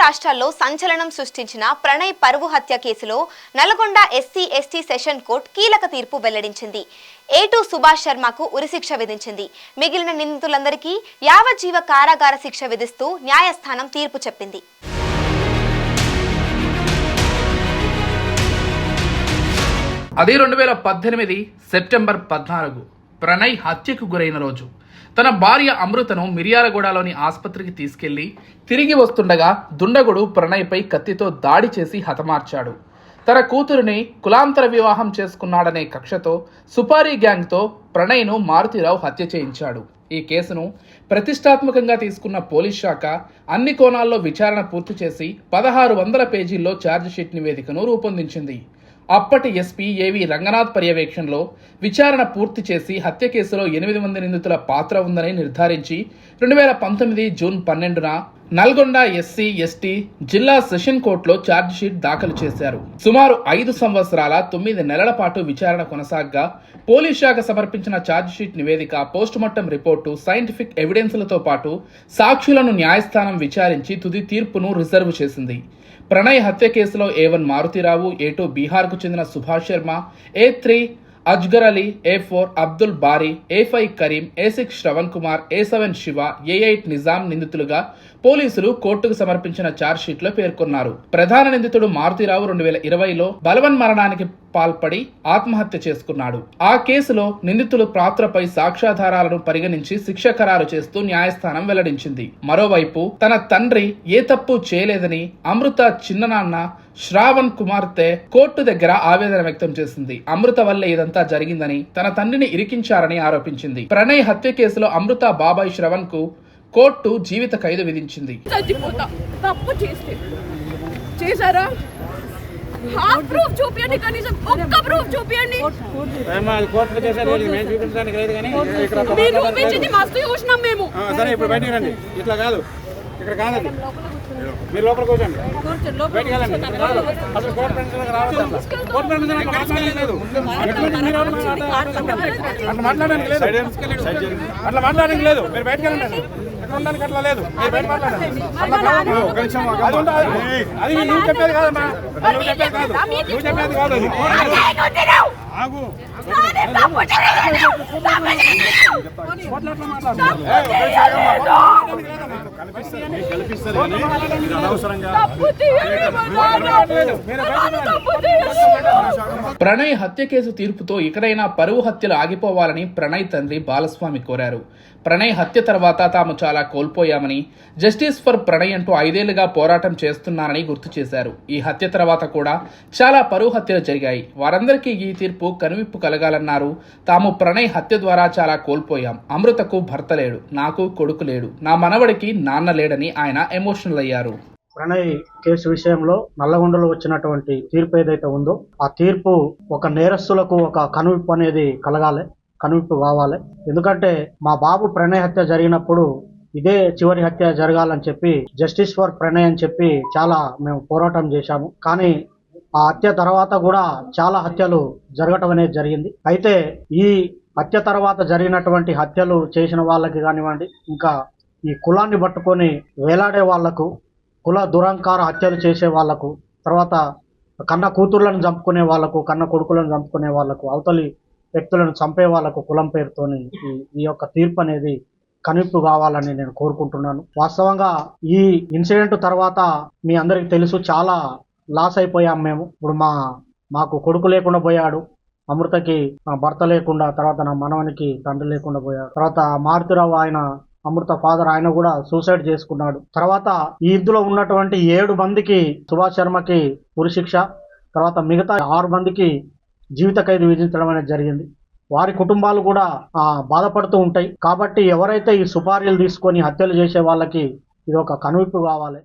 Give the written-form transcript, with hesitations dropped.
రాష్ట్రాల్లో సంచలనం సృష్టించిన ప్రణయ్ పరువు హత్య కేసులో Nalgonda SC ST session court కీలక తీర్పు వెల్లడించింది. A2 సుభాష్ శర్మకు ఉరిశిక్ష విధించింది. మిగిలిన నిందితులందరికీ యావజ్జీవ కారాగార శిక్ష విధిస్తూ న్యాయస్థానం తీర్పు చెప్పింది. అది 2018 సెప్టెంబర్ 14 ప్రణయ్ హత్యకు గురైన రోజు. తన భార్య అమృతను మిర్యాలగూడలోని ఆసుపత్రికి తీసుకెళ్లి తిరిగి వస్తుండగా దుండగుడు ప్రణయ్పై కత్తితో దాడి చేసి హతమార్చాడు. తన కూతురిని కులాంతర వివాహం చేసుకున్నాడనే కక్షతో సుపారీ గ్యాంగ్తో ప్రణయ్ను మారుతిరావు హత్య చేయించాడు. ఈ కేసును ప్రతిష్టాత్మకంగా తీసుకున్న పోలీస్ శాఖ అన్ని కోణాల్లో విచారణ పూర్తి చేసి 1600 పేజీల్లో ఛార్జిషీట్ నివేదికను రూపొందించింది. అప్పటి ఎస్పీ ఏవి రంగనాథ్ పర్యవేక్షణలో విచారణ పూర్తి చేసి హత్య కేసులో 8 మంది నిందితుల పాత్ర ఉందని నిర్ధారించి 2019 జూన్ 12న నల్గొండ ఎస్సీ ఎస్టీ జిల్లా సెషన్ కోర్టులో ఛార్జిషీట్ దాఖలు చేశారు. సుమారు 5 సంవత్సరాల 9 నెలల పాటు విచారణ కొనసాగగా పోలీస్ శాఖ సమర్పించిన ఛార్జిషీట్ నివేదిక, పోస్టుమార్టం రిపోర్టు, సైంటిఫిక్ ఎవిడెన్స్లతో పాటు సాక్షులను న్యాయస్థానం విచారించి తుది తీర్పును రిజర్వ్ చేసింది. ప్రణయ్ హత్య కేసులో A1 మారుతిరావు, A2 బీహార్కు చెందిన సుభాష్ శర్మ, A3 అజ్గర్ అలీ, A4 అబ్దుల్ బారీ, A5 Karim, A6 Shravan Kumar, A7 Shiva, A8 Nizam నిందితులుగా పోలీసులు కోర్టుకు సమర్పించిన ఛార్జ్షీట్లో పేర్కొన్నారు. ప్రధాన నిందితుడు మారుతిరావు 2020లో బలవన్మరణానికి పాల్పడి ఆత్మహత్య చేసుకున్నాడు. ఆ కేసులో నిందితుల పాత్రపై సాక్ష్యాధారాలను పరిగణించి శిక్ష ఖరారు చేస్తూ న్యాయస్థానం వెల్లడించింది. మరోవైపు తన తండ్రి ఏ తప్పు చేయలేదని అమృత చిన్ననాన్న శ్రావణ్ కుమార్తె కోర్టు దగ్గర ఆవేదన వ్యక్తం చేసింది. అమృత వల్లే ఇదంతా జరిగిందని, తన తండ్రిని ఇరికించారని ఆరోపించింది. ప్రణయ్ హత్య కేసులో అమృత బాబాయ్ శ్రవణ్ కు కోర్టు జీవిత ఖైదు విధించింది. మీరు లోపల కూర్చోండి, బయటికి వెళ్ళండి. అసలు కోర్టు పెన్షన్ రావద్దు, కోర్టు పెన్షన్ లేదు. అట్లా మాట్లాడడానికి లేదు, అట్లా మాట్లాడడానికి లేదు. మీరు బయటకు వెళ్ళండి. ఎక్కడ ఉండడానికి అట్లా లేదు. మీరు బయట మాట్లాడండి. అది నువ్వు చెప్పేది కాదమ్మా, నువ్వు చెప్పేది కాదు, నువ్వు చెప్పేది కాదు. అది ఆగు, ప్రణయ్ హత్య కేసు తీర్పుతో ఇకనైనా పరువు హత్యలు ఆగిపోవాలని ప్రణయ్ తండ్రి బాలస్వామి కోరారు. ప్రణయ్ హత్య తర్వాత తాము చాలా కోల్పోయామని, జస్టిస్ ఫర్ ప్రణయ్ అంటూ 5 ఏళ్లుగా పోరాటం చేస్తున్నారని గుర్తు చేశారు. ఈ హత్య తర్వాత కూడా చాలా పరువు హత్యలు జరిగాయి. వారందరికీ ఈ తీర్పు కనువిప్పు కలగాలన్నారు. తాము ప్రణయ్ హత్య ద్వారా చాలా కోల్పోయాం. అమృతకు భర్త లేడు, నాకు కొడుకు లేడు, నా మనవడికి నాన్న లేడని ఆయన ఎమోషనల్ అయ్యారు. ప్రణయ్ కేసు విషయంలో నల్లగొండలో వచ్చినటువంటి తీర్పు ఏదైతే ఉందో ఆ తీర్పు ఒక నేరస్తులకు ఒక కనువిప్పు అనేది కలగాలి, కనువిప్పు కావాలి. ఎందుకంటే మా బాబు ప్రణయ్ హత్య జరిగినప్పుడు ఇదే చివరి హత్య జరగాలని చెప్పి జస్టిస్ ఫర్ ప్రణయ్ అని చెప్పి చాలా మేము పోరాటం చేశాము. కానీ ఆ హత్య తర్వాత కూడా చాలా హత్యలు జరగటం అనేది జరిగింది. అయితే ఈ హత్య తర్వాత జరిగినటువంటి హత్యలు చేసిన వాళ్ళకి కానివ్వండి, ఇంకా ఈ కులాన్ని పట్టుకొని వేలాడే వాళ్లకు, కుల దురంకార హత్యలు చేసే వాళ్లకు, తర్వాత కన్న కూతుర్లను చంపుకునే వాళ్లకు, కన్న కొడుకులను చంపుకునే వాళ్లకు, అవతలి వ్యక్తులను చంపే వాళ్లకు కులం పేరుతోని ఈ యొక్క తీర్పు అనేది కనువిప్పు కావాలని నేను కోరుకుంటున్నాను. వాస్తవంగా ఈ ఇన్సిడెంట్ తర్వాత మీ అందరికీ తెలుసు, చాలా లాస్ అయిపోయాం మేము. ఇప్పుడు మాకు కొడుకు లేకుండా పోయాడు, అమృతకి భర్త లేకుండా, తర్వాత నా మనవనికి తండ్రి లేకుండా పోయాడు. తర్వాత మారుతిరావు ఆయన అమృత ఫాదర్ ఆయన కూడా సూసైడ్ చేసుకున్నాడు. తర్వాత ఈ ఇందులో ఉన్నటువంటి 7 మందికి సుభాష్ శర్మకి ఉరిశిక్ష, తర్వాత మిగతా 6 మందికి జీవిత ఖైదు విధించడం అనేది జరిగింది. వారి కుటుంబాలు కూడా బాధపడుతూ ఉంటాయి. కాబట్టి ఎవరైతే ఈ సుపారీలు తీసుకొని హత్యలు చేసే వాళ్ళకి ఇది ఒక కనువిప్పు కావాలి.